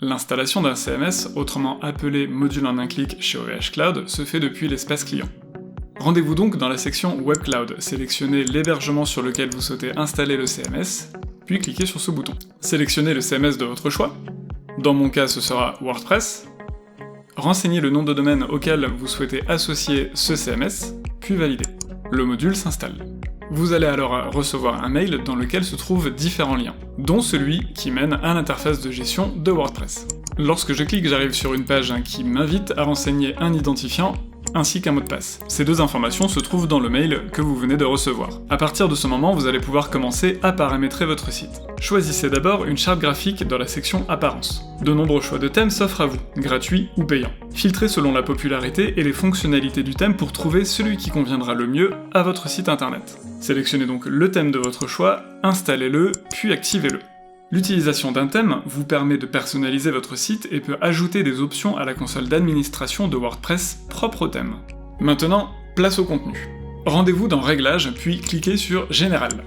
L'installation d'un CMS, autrement appelé module en un clic chez OVH Cloud, se fait depuis l'espace client. Rendez-vous donc dans la section Web Cloud, sélectionnez l'hébergement sur lequel vous souhaitez installer le CMS, puis cliquez sur ce bouton. Sélectionnez le CMS de votre choix, dans mon cas ce sera WordPress, renseignez le nom de domaine auquel vous souhaitez associer ce CMS, puis validez. Le module s'installe. Vous allez alors recevoir un mail dans lequel se trouvent différents liens, dont celui qui mène à l'interface de gestion de WordPress. Lorsque je clique, j'arrive sur une page qui m'invite à renseigner un identifiant ainsi qu'un mot de passe. Ces deux informations se trouvent dans le mail que vous venez de recevoir. À partir de ce moment, vous allez pouvoir commencer à paramétrer votre site. Choisissez d'abord une charte graphique dans la section Apparence. De nombreux choix de thèmes s'offrent à vous, gratuits ou payants. Filtrez selon la popularité et les fonctionnalités du thème pour trouver celui qui conviendra le mieux à votre site internet. Sélectionnez donc le thème de votre choix, installez-le, puis activez-le. L'utilisation d'un thème vous permet de personnaliser votre site et peut ajouter des options à la console d'administration de WordPress propre au thème. Maintenant, place au contenu. Rendez-vous dans Réglages, puis cliquez sur Général.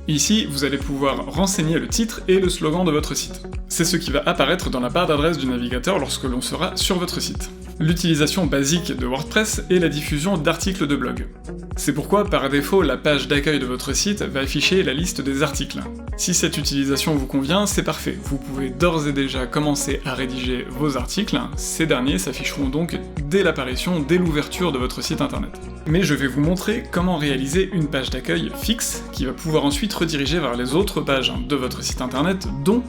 Ici, vous allez pouvoir renseigner le titre et le slogan de votre site. C'est ce qui va apparaître dans la barre d'adresse du navigateur lorsque l'on sera sur votre site. L'utilisation basique de WordPress est la diffusion d'articles de blog. C'est pourquoi, par défaut, la page d'accueil de votre site va afficher la liste des articles. Si cette utilisation vous convient, c'est parfait. Vous pouvez d'ores et déjà commencer à rédiger vos articles. Ces derniers s'afficheront donc dès l'apparition, dès l'ouverture de votre site internet. Mais je vais vous montrer comment réaliser une page d'accueil fixe qui va pouvoir ensuite rediriger vers les autres pages de votre site internet, dont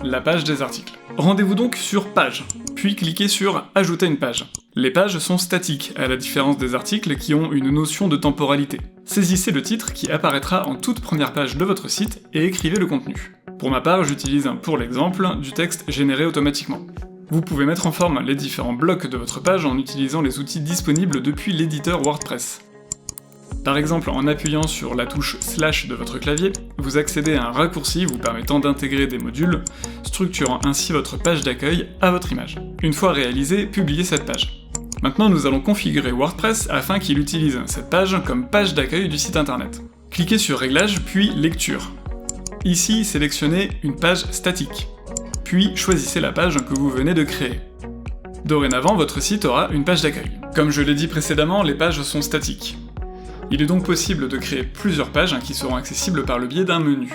la page des articles. Rendez-vous donc sur Page, puis cliquez sur Ajouter une page. Les pages sont statiques, à la différence des articles qui ont une notion de temporalité. Saisissez le titre qui apparaîtra en toute première page de votre site et écrivez le contenu. Pour ma part, j'utilise pour l'exemple du texte généré automatiquement. Vous pouvez mettre en forme les différents blocs de votre page en utilisant les outils disponibles depuis l'éditeur WordPress. Par exemple, en appuyant sur la touche / de votre clavier, vous accédez à un raccourci vous permettant d'intégrer des modules, structurant ainsi votre page d'accueil à votre image. Une fois réalisée, publiez cette page. Maintenant, nous allons configurer WordPress afin qu'il utilise cette page comme page d'accueil du site internet. Cliquez sur Réglages, puis Lecture. Ici, sélectionnez une page statique, puis choisissez la page que vous venez de créer. Dorénavant, votre site aura une page d'accueil. Comme je l'ai dit précédemment, les pages sont statiques. Il est donc possible de créer plusieurs pages qui seront accessibles par le biais d'un menu.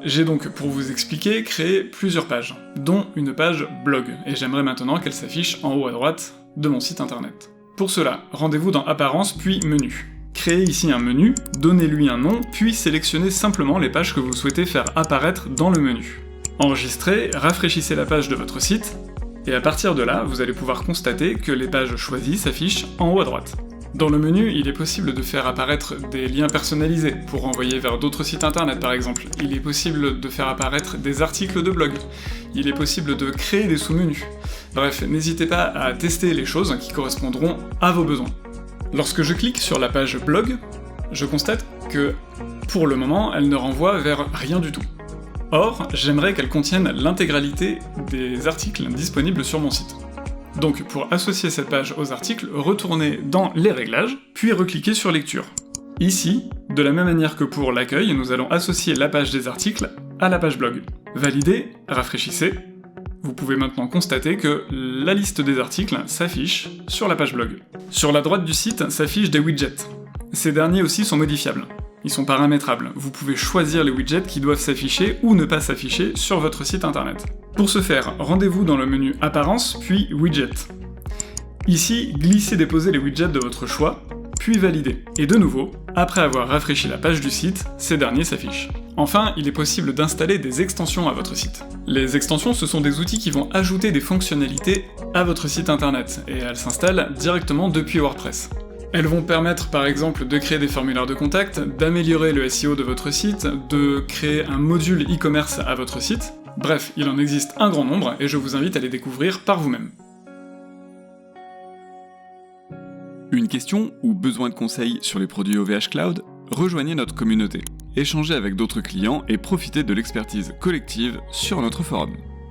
J'ai donc, pour vous expliquer, créé plusieurs pages, dont une page blog, et j'aimerais maintenant qu'elle s'affiche en haut à droite de mon site internet. Pour cela, rendez-vous dans Apparence puis Menu. Créez ici un menu, donnez-lui un nom, puis sélectionnez simplement les pages que vous souhaitez faire apparaître dans le menu. Enregistrez, rafraîchissez la page de votre site, et à partir de là, vous allez pouvoir constater que les pages choisies s'affichent en haut à droite. Dans le menu, il est possible de faire apparaître des liens personnalisés pour renvoyer vers d'autres sites internet par exemple. Il est possible de faire apparaître des articles de blog. Il est possible de créer des sous-menus. Bref, n'hésitez pas à tester les choses qui correspondront à vos besoins. Lorsque je clique sur la page blog, je constate que, pour le moment, elle ne renvoie vers rien du tout. Or, j'aimerais qu'elle contienne l'intégralité des articles disponibles sur mon site. Donc pour associer cette page aux articles, retournez dans les réglages, puis recliquez sur Lecture. Ici, de la même manière que pour l'accueil, nous allons associer la page des articles à la page blog. Validez, rafraîchissez. Vous pouvez maintenant constater que la liste des articles s'affiche sur la page blog. Sur la droite du site s'affichent des widgets. Ces derniers aussi sont modifiables. Ils sont paramétrables. Vous pouvez choisir les widgets qui doivent s'afficher ou ne pas s'afficher sur votre site internet. Pour ce faire, rendez-vous dans le menu Apparence, puis Widgets. Ici, glissez-déposez les widgets de votre choix, puis validez. Et de nouveau, après avoir rafraîchi la page du site, ces derniers s'affichent. Enfin, il est possible d'installer des extensions à votre site. Les extensions, ce sont des outils qui vont ajouter des fonctionnalités à votre site internet, et elles s'installent directement depuis WordPress. Elles vont permettre par exemple de créer des formulaires de contact, d'améliorer le SEO de votre site, de créer un module e-commerce à votre site. Bref, il en existe un grand nombre et je vous invite à les découvrir par vous-même. Une question ou besoin de conseils sur les produits OVH Cloud? Rejoignez notre communauté, échangez avec d'autres clients et profitez de l'expertise collective sur notre forum.